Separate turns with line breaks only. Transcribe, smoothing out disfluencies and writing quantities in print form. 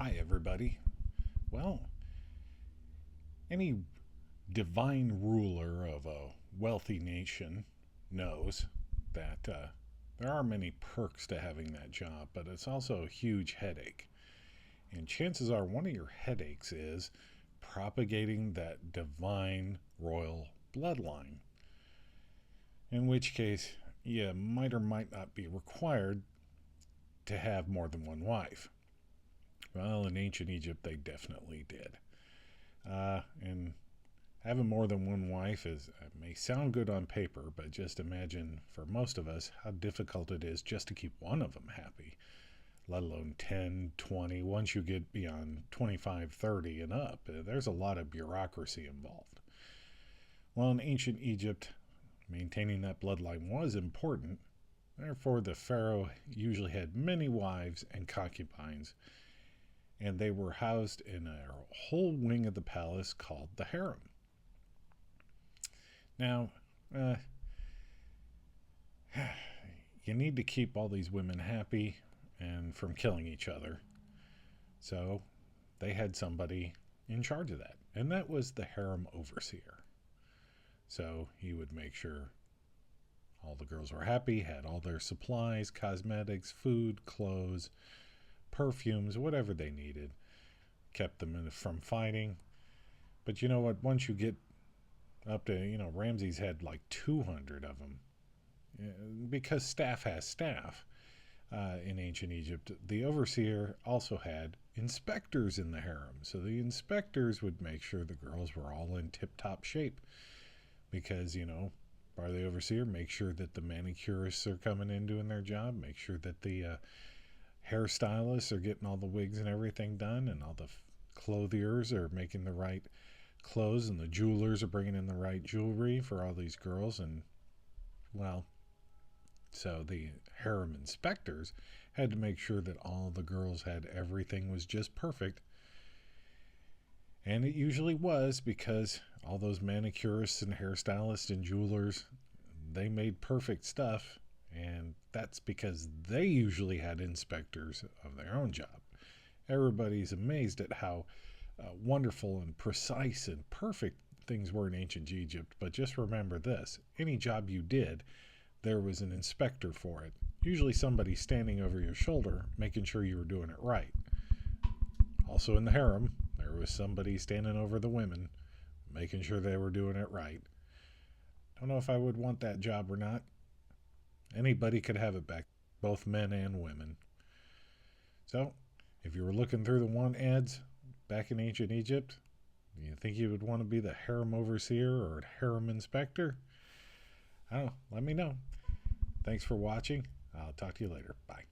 Hi, everybody. Well, any divine ruler of a wealthy nation knows that there are many perks to having that job, but it's also a huge headache. And chances are one of your headaches is propagating that divine royal bloodline, in which case you might or might not be required to have more than one wife. Well, in ancient Egypt, they definitely did. And having more than one wife may sound good on paper, but just imagine for most of us how difficult it is just to keep one of them happy, let alone 10, 20. Once you get beyond 25, 30 and up, there's a lot of bureaucracy involved. Well, in ancient Egypt, maintaining that bloodline was important. Therefore, the pharaoh usually had many wives and concubines, and they were housed in a whole wing of the palace called the harem. Now, you need to keep all these women happy and from killing each other. So they had somebody in charge of that, and that was the harem overseer. So he would make sure all the girls were happy, had all their supplies, cosmetics, food, clothes, perfumes, whatever they needed, kept them from fighting. But you know what? Once you get up to, Ramses had like 200 of them. Because staff has staff in ancient Egypt, the overseer also had inspectors in the harem. So the inspectors would make sure the girls were all in tip-top shape. Because, by the overseer, make sure that the manicurists are coming in doing their job, make sure that the hairstylists are getting all the wigs and everything done, and all the clothiers are making the right clothes, and the jewelers are bringing in the right jewelry for all these girls. And well, so the harem inspectors had to make sure that all the girls had everything was just perfect. And it usually was, because all those manicurists and hairstylists and jewelers, they made perfect stuff. And that's because they usually had inspectors of their own job. Everybody's amazed at how wonderful and precise and perfect things were in ancient Egypt. But just remember this: any job you did, there was an inspector for it. Usually somebody standing over your shoulder making sure you were doing it right. Also in the harem, there was somebody standing over the women making sure they were doing it right. Don't know if I would want that job or not. Anybody could have it back, both men and women. So, if you were looking through the want ads back in ancient Egypt, do you think you would want to be the harem overseer or harem inspector? I don't know. Let me know. Thanks for watching. I'll talk to you later. Bye.